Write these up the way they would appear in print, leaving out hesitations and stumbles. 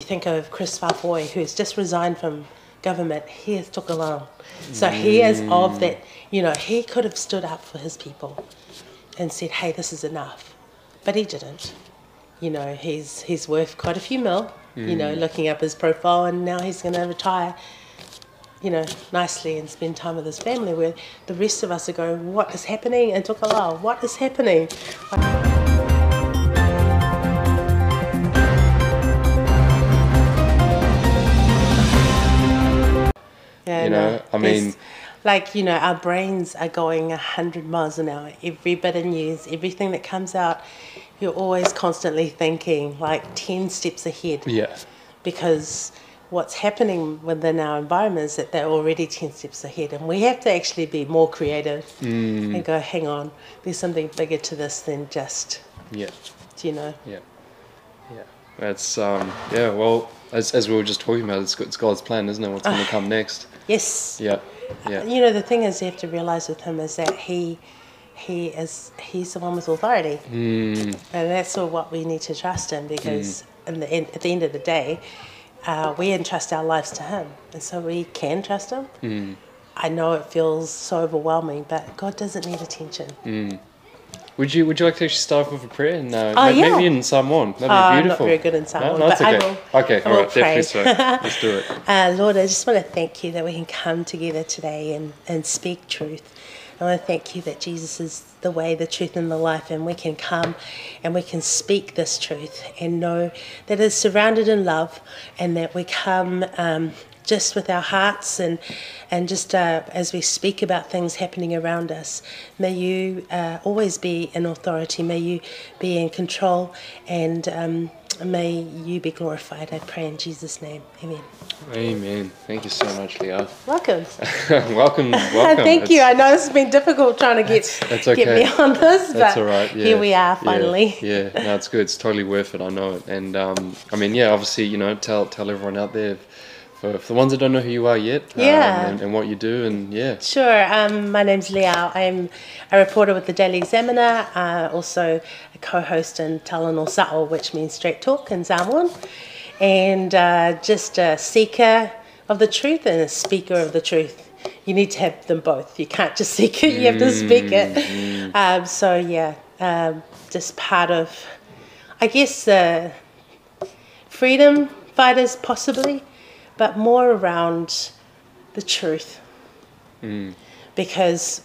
Think of Chris Fafoy, who's just resigned from government. He is Tokelau. So he is of that, you know, he could have stood up for his people and said, hey, this is enough. But he didn't. You know, he's worth quite a few mil, you know, looking up his profile, and now he's going to retire, you know, nicely and spend time with his family, where the rest of us are going, what is happening in Tokelau? What is happening? Yeah, you know, I mean, like, you know, our brains are going 100 miles an hour. Every bit of news, everything that comes out, you're always constantly thinking like 10 steps ahead. Yeah. Because what's happening within our environment is that they're already 10 steps ahead, and we have to actually be more creative and go, hang on, there's something bigger to this than just, you know. Yeah. That's yeah. Well, as we were just talking about, it's God's plan, isn't it? What's going to come next? Yes. Yeah. You know, the thing is, you have to realize with him is that he's the one with authority, and that's all what we need to trust in, because at the end of the day, we entrust our lives to him, and so we can trust him. I know it feels so overwhelming, but God doesn't need attention. Would you like to actually start off with a prayer? And yeah. maybe in Psalm 1. That'd be beautiful. I'm not very good in Psalm 1, that's but okay. I will. Okay, all right, definitely so. Let's do it. Lord, I just want to thank you that we can come together today and speak truth. I want to thank you that Jesus is the way, the truth, and the life, and we can come and we can speak this truth and know that it's surrounded in love, and that we come just with our hearts and just as we speak about things happening around us. May you always be in authority. May you be in control, and may you be glorified. I pray in Jesus' name. Amen. Amen. Thank you so much, Leao. Welcome. welcome. Thank you. I know it's been difficult trying to get me on this, that's but all right. Yeah. Here we are finally. Yeah. No, it's good. It's totally worth it. I know it. And I mean, yeah, obviously, you know, tell everyone out there, for the ones that don't know who you are yet, and what you do, and Sure. My name's Leao. I'm a reporter with the Daily Examiner, also a co-host in Talanoa Sa'o, which means straight talk in Samoan, and just a seeker of the truth and a speaker of the truth. You need to have them both. You can't just seek it, you have to speak it. Just part of, I guess, freedom fighters possibly, but more around the truth. Because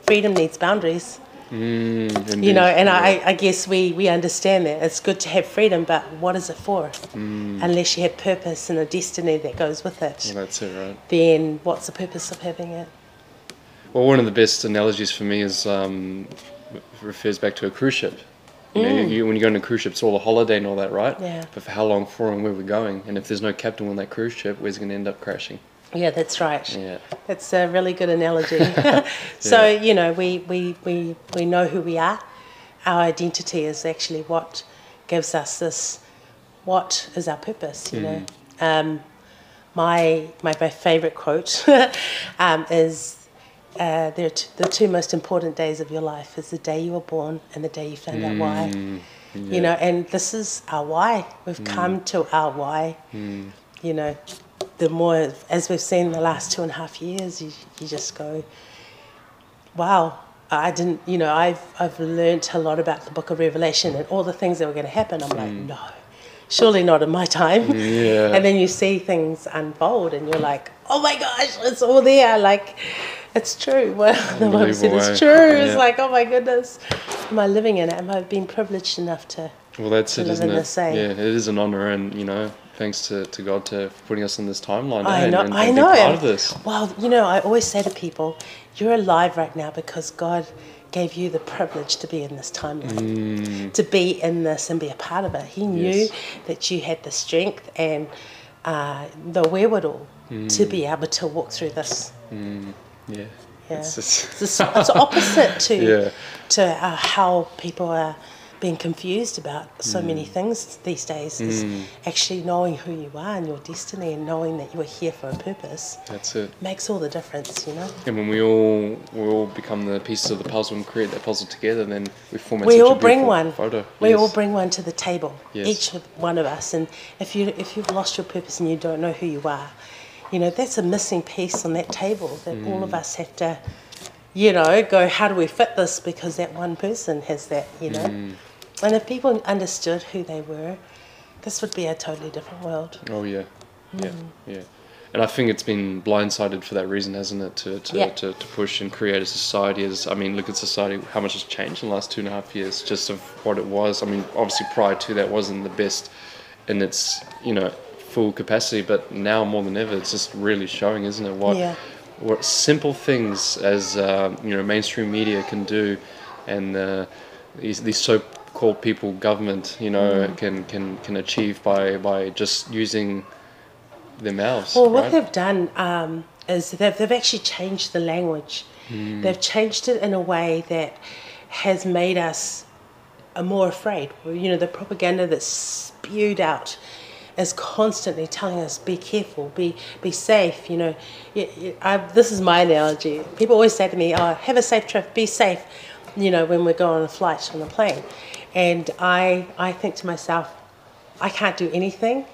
freedom needs boundaries. You know, and I guess we understand that. It's good to have freedom, but what is it for? Unless you have purpose and a destiny that goes with it. Well, that's it, right? Then what's the purpose of having it? Well, one of the best analogies for me is refers back to a cruise ship. You know, when you go on a cruise ship, it's all a holiday and all that, right? Yeah. But for how long for and where we're going, and if there's no captain on that cruise ship, where's it going to end up crashing? Yeah, that's right. Yeah, that's a really good analogy. So you know, we know who we are. Our identity is actually what gives us this. What is our purpose? You know, my favourite quote is. The two most important days of your life is the day you were born and the day you found out why. You know, and this is our why. We've come to our why. You know, the more, as we've seen the last 2.5 years, you just go, wow, I didn't, you know, I've learnt a lot about the book of Revelation and all the things that were going to happen. I'm like, no, surely not in my time. And then you see things unfold and you're like, oh my gosh, it's all there. Like, it's true. Well, the one said it's true. It's like, oh my goodness, am I living in it? Am I being privileged enough to that's it, live isn't in it? this? Yeah, it is an honour, and you know, thanks to God for putting us in this timeline. I know. And being part of this. Well, you know, I always say to people, you're alive right now because God gave you the privilege to be in this timeline, to be in this and be a part of it. He knew that you had the strength and the wherewithal to be able to walk through this. It's opposite to how people are being confused about so many things these days is actually knowing who you are and your destiny and knowing that you are here for a purpose. That's it. Makes all the difference, you know. And when we all become the pieces of the puzzle and create that puzzle together, then we form such all a bring beautiful one. photo. We all bring one to the table. Yes. Each one of us. And if you've lost your purpose and you don't know who you are, you know, that's a missing piece on that table that all of us have to, you know, go, how do we fit this? Because that one person has that, you know. And if people understood who they were, this would be a totally different world. Oh yeah, yeah. And I think it's been blindsided for that reason, hasn't it? To push and create a society as, I mean, look at society, how much has changed in the last 2.5 years, just of what it was. I mean, obviously prior to that wasn't the best in its, you know, full capacity, but now more than ever, it's just really showing, isn't it? What simple things as you know, mainstream media can do, and these so-called people, government, you know, can achieve by just using their mouths. Well, what they've done is they've actually changed the language. They've changed it in a way that has made us more afraid. You know, the propaganda that's spewed out is constantly telling us, be careful, be safe, you know. This is my analogy. People always say to me, oh, have a safe trip, be safe, you know, when we go on a flight on a plane. And I think to myself, I can't do anything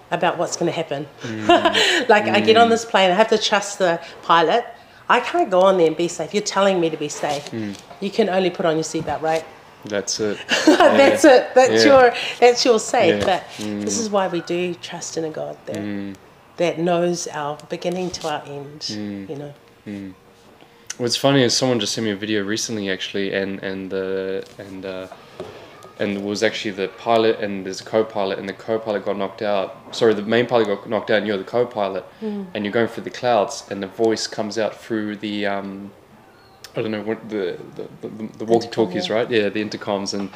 about what's going to happen. I get on this plane, I have to trust the pilot. I can't go on there and be safe. You're telling me to be safe. You can only put on your seatbelt, right? That's it. That's it. That's your safe. But this is why we do trust in a God that knows our beginning to our end. You know. What's funny is someone just sent me a video recently, actually, and it was actually the pilot and there's a co-pilot, and the co-pilot got knocked out. Sorry, the main pilot got knocked out, and you're the co-pilot, and you're going through the clouds, and the voice comes out through the I don't know what the walkie-talkies, right? Yeah, the intercoms, and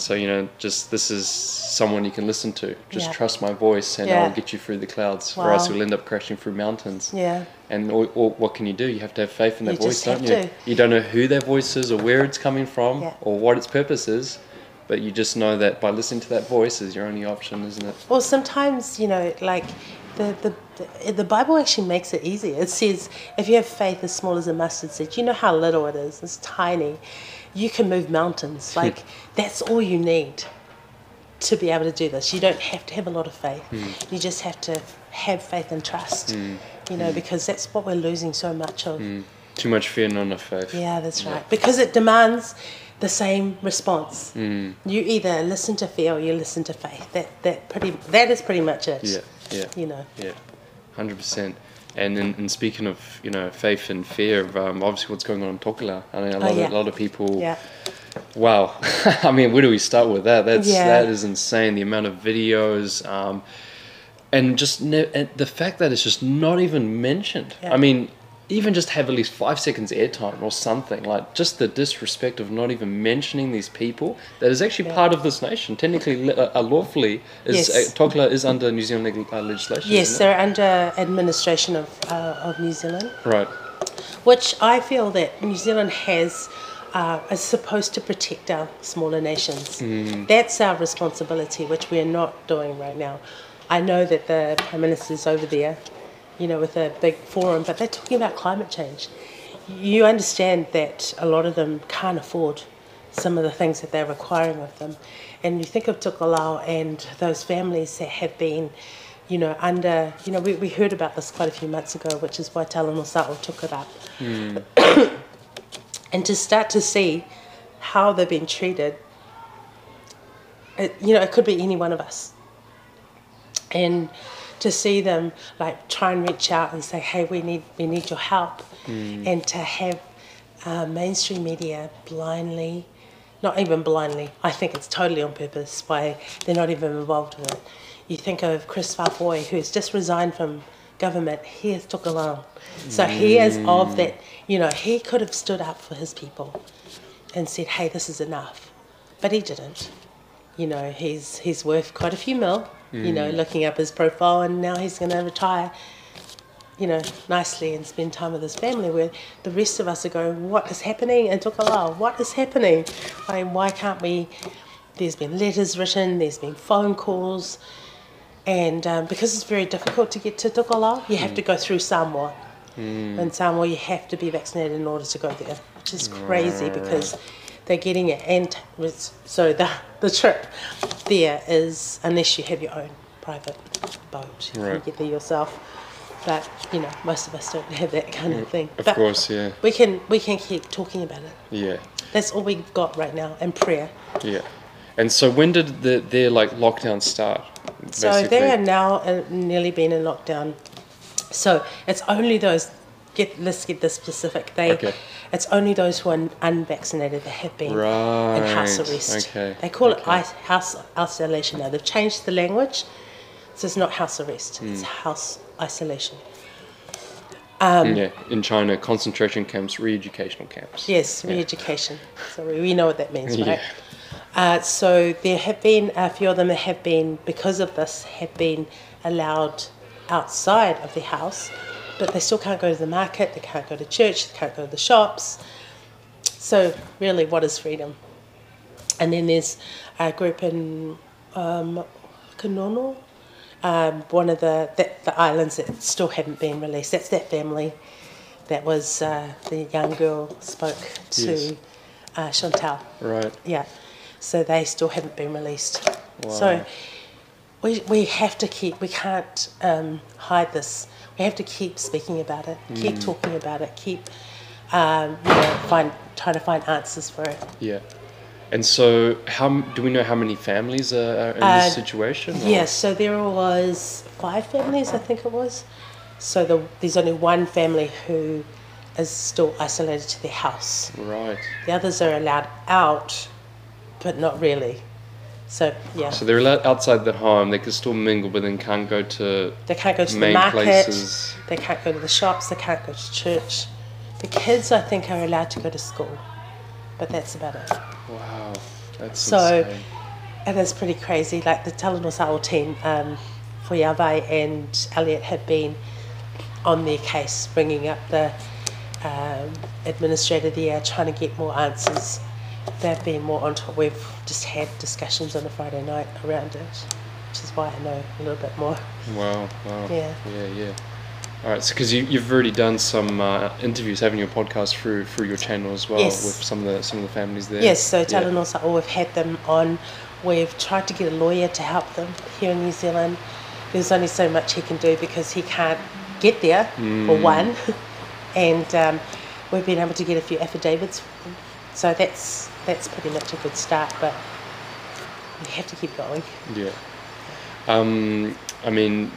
so, you know, just this is someone you can listen to. Just trust my voice, and I'll get you through the clouds, or else you'll end up crashing through mountains. Yeah. And or what can you do? You have to have faith in that voice, don't you? You don't know who that voice is or where it's coming from or what its purpose is, but you just know that by listening to that voice is your only option, isn't it? Well, sometimes, you know, like the Bible actually makes it easy. It says, if you have faith as small as a mustard seed, you know how little it is. It's tiny. You can move mountains. Like, that's all you need to be able to do this. You don't have to have a lot of faith. You just have to have faith and trust, you know, because that's what we're losing so much of. Too much fear, not enough faith. Yeah, that's right. Because it demands the same response. You either listen to fear or you listen to faith. That is pretty much it. Yeah. You know. Yeah, 100%. And in speaking of, you know, faith and fear, obviously what's going on in Tokelau. I mean, a lot of people. Yeah. Wow. I mean, where do we start with that? That is insane. The amount of videos, and just and the fact that it's just not even mentioned. I mean, even just have at least 5 seconds airtime or something. Like, just the disrespect of not even mentioning these people that is actually part of this nation. Technically, lawfully, Tokelau is under New Zealand legislation. Yes, they're under administration of New Zealand. Right. Which I feel that New Zealand is supposed to protect our smaller nations. That's our responsibility, which we're not doing right now. I know that the Prime Minister's over there, you know, with a big forum, but they're talking about climate change. You understand that a lot of them can't afford some of the things that they're requiring of them. And you think of Tokelau and those families that have been, you know, under, you know, we heard about this quite a few months ago, which is why Talanosaʻo took it up. And to start to see how they've been treated, you know, it could be any one of us. And to see them like try and reach out and say, hey, we need your help, and to have mainstream media blindly, not even blindly, I think it's totally on purpose why they're not even involved with it. You think of Chris Whafoi, who's just resigned from government. He is Tokelau. So he is of that, you know, he could have stood up for his people and said, hey, this is enough. But he didn't. You know, he's worth quite a few mil, you know, looking up his profile, and now he's going to retire. nicely and spend time with his family, where the rest of us are going, what is happening in Tokelau? What is happening? Why can't we? There's been letters written, there's been phone calls, and because it's very difficult to get to Tokelau, you have to go through Samoa. In Samoa, you have to be vaccinated in order to go there, which is crazy because they're getting it. And so the trip there is, unless you have your own private boat, you can get there yourself. But most of us don't have that kind of thing. Of course, yeah. We can keep talking about it. Yeah. That's all we've got right now, and prayer. Yeah. And so when did their lockdown start? So basically? they are now nearly been in lockdown. So it's only those. Let's get this specific. It's only those who are unvaccinated that have been in house arrest. Okay. They call it house isolation now. They've changed the language, so it's not house arrest. It's house isolation. In China, concentration camps, re-educational camps. Yes, re-education. So we know what that means, right? So there have been a few of them that have been, because of this, have been allowed outside of the house, but they still can't go to the market, they can't go to church, they can't go to the shops. So really, what is freedom? And then there's a group in Kanono, one of the islands that still haven't been released. That's that family that was the young girl spoke to Chantal. Right. Yeah. So they still haven't been released. Wow. So we have to we can't hide this. We have to keep speaking about it, keep talking about it, keep trying to find answers for it. Yeah. And so do we know how many families are in this situation? Yes, so there was 5 families, I think it was. So there's only one family who is still isolated to their house. Right. The others are allowed out, but not really. So, yeah. So they're allowed outside the home, they can still mingle, but then can't go to They can't go to main the market, places. They can't go to the shops, they can't go to church. The kids, I think, are allowed to go to school, but that's about it. Wow, that's insane. So it is pretty crazy. Like the Talanoa team, Foyave and Elliot have been on their case, bringing up the administrator there, trying to get more answers. They've been more on top. We've just had discussions on a Friday night around it, which is why I know a little bit more. Wow. Yeah. All right, so because you've already done some interviews, haven't you, a podcast through your channel as well, yes, with some of the families there. Yes, so Talanoa, we've had them on. We've tried to get a lawyer to help them here in New Zealand. There's only so much he can do because he can't get there, for one, and we've been able to get a few affidavits from them. So that's pretty much a good start, but we have to keep going. Yeah. I mean,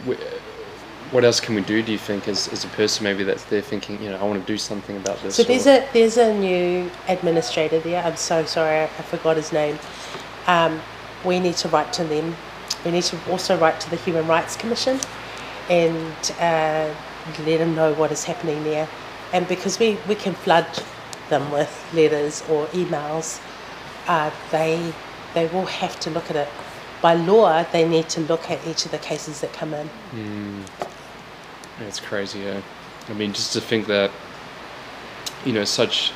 what else can we do you think, as a person maybe that's there thinking, I want to do something about this? So there's a new administrator there. I'm so sorry, I forgot his name. We need to write to them. We need to also write to the Human Rights Commission and let them know what is happening there. And because we can flood them with letters or emails, they will have to look at it. By law, they need to look at each of the cases that come in. It's crazy, yeah. I mean, just to think that, such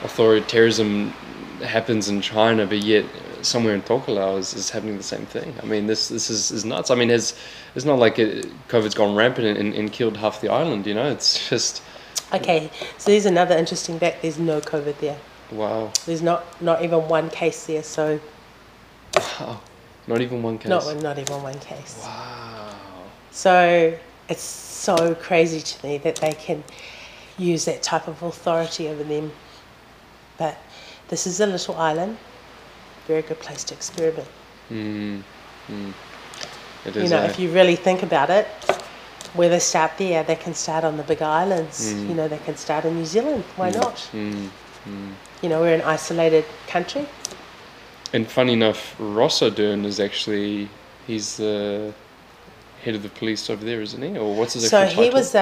authoritarianism happens in China, but yet somewhere in Tokelau is happening the same thing. I mean, this is nuts. I mean, it's not like COVID's gone rampant and killed half the island, It's just... Okay, so there's another interesting fact. There's no COVID there. Wow. There's not even one case there, so... Wow. Not even one case? Not even one case. Wow. So it's so crazy to me that they can use that type of authority over them. But this is a little island, very good place to experiment. It is. If you really think about it, where they start there, they can start on the big islands. They can start in New Zealand. Why not? We're an isolated country. And funny enough, Ross O'Dern is actually, he's the head of the police over there, isn't he? Or what's his actual title? So he was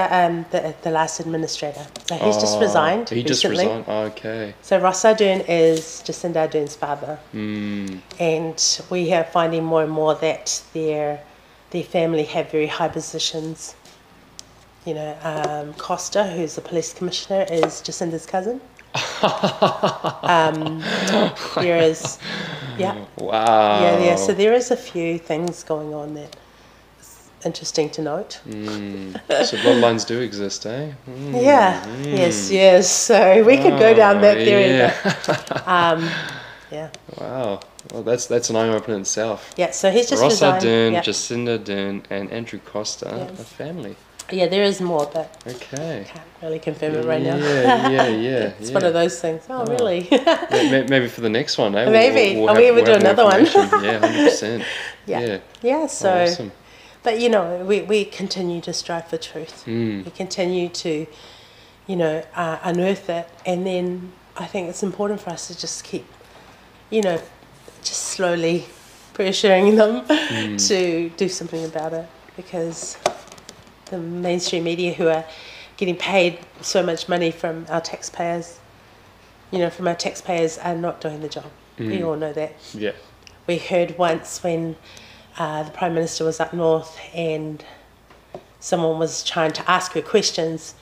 the last administrator. So he's just resigned recently. Just resigned? Oh, okay. So Ross O'Dern is Jacinda Ardern's father. And we are finding more and more that their family have very high positions You know, Costa, who's the police commissioner, is Jacinda's cousin. There is, yeah. Wow. Yeah. So there is a few things going on that is interesting to note. So bloodlines do exist, eh? Yeah. Yes. So we could go down that theory. Yeah. But, yeah. Wow. Well, that's an eye opener in itself. Yeah. So he's just Rossa resigned. Dern, Yeah. Jacinda Dern, and Andrew Costa, a family. Yeah, there is more, but Okay. can't really confirm it right now. Yeah. It's one of those things. Oh, really? Maybe for the next one, eh? Maybe. We would do another one. Yeah, 100%. Yeah. So, awesome. But you know, we continue to strive for truth. We continue to, you know, unearth it, and then I think it's important for us to just keep, you know, just slowly pressuring them to do something about it, because the mainstream media, who are getting paid so much money from our taxpayers, are not doing the job. We all know that. Yeah. We heard once when the Prime Minister was up north and someone was trying to ask her questions,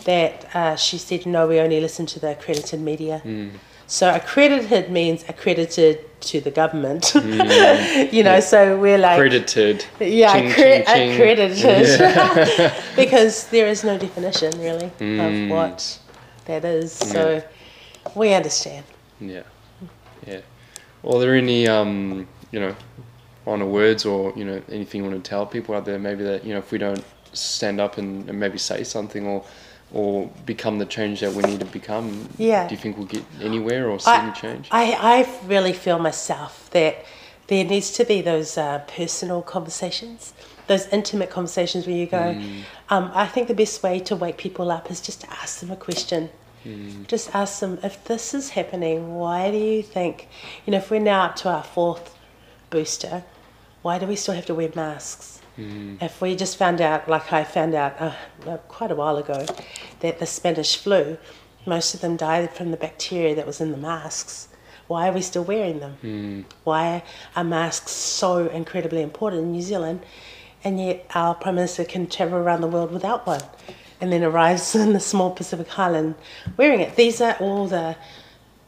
that she said, no, we only listen to the accredited media. So accredited means accredited to the government. You know, so we're like... Accredited. Yeah, ching, ching, ching. accredited. Because there is no definition, really, of what that is. So we understand. Yeah. Well, are there any, you know, final words or, you know, anything you want to tell people out there, maybe that, you know, if we don't stand up and maybe say something or become the change that we need to become, do you think we'll get anywhere or see any change? I really feel myself that there needs to be those personal conversations, those intimate conversations where you go, I think the best way to wake people up is just to ask them a question. Just ask them, if this is happening, why do you think, you know, if we're now up to our 4th booster, why do we still have to wear masks? If we just found out, like I found out quite a while ago, that the Spanish flu, most of them died from the bacteria that was in the masks. Why are we still wearing them? Why are masks so incredibly important in New Zealand, and yet our Prime Minister can travel around the world without one, and then arrives in the small Pacific Island wearing it? These are all the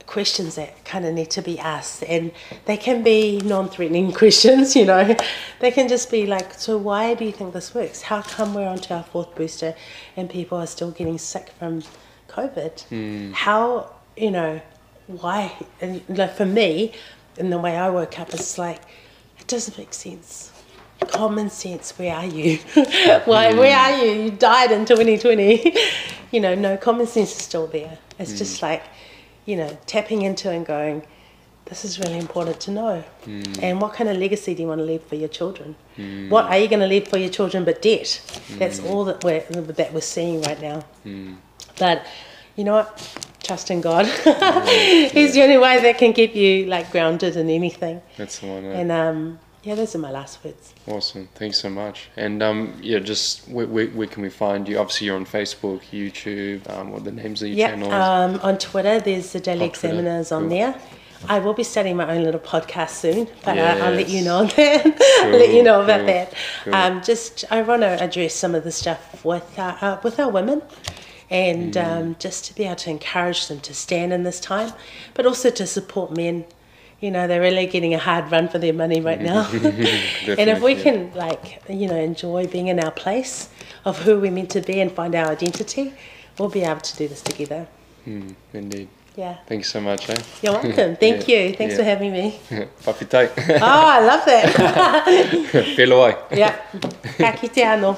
questions that kind of need to be asked, and they can be non-threatening questions, you know. They can just be like, so why do you think this works? How come we're onto our 4th booster and people are still getting sick from COVID? How, you know, why? And like for me, in the way I woke up, it's like, it doesn't make sense. Common sense, where are you? Why, where are you? You died in 2020. You know, no, common sense is still there. It's just like, you know, tapping into and going, this is really important to know. And what kind of legacy do you want to leave for your children? What are you going to leave for your children but debt? That's all that we're seeing right now. But you know what? Trust in God. He's the only way that can keep you like grounded in anything. That's the one. And yeah, those are my last words. Awesome. Thanks so much. And just where can we find you? Obviously, you're on Facebook, YouTube. What are the names of your channels? On Twitter, there's the Daily Examiners on there. I will be starting my own little podcast soon, but I'll let you know that. I'll let you know about that. I want to address some of the stuff with our women, and just to be able to encourage them to stand in this time, but also to support men. You know, they're really getting a hard run for their money right now. And if we can, like, you know, enjoy being in our place of who we're meant to be and find our identity, we'll be able to do this together. Indeed. Yeah. Thanks so much, eh? You're welcome. Thank you. Thanks for having me. Papitai. Oh, I love that. Pelo ai. Yeah. Ka kite anō.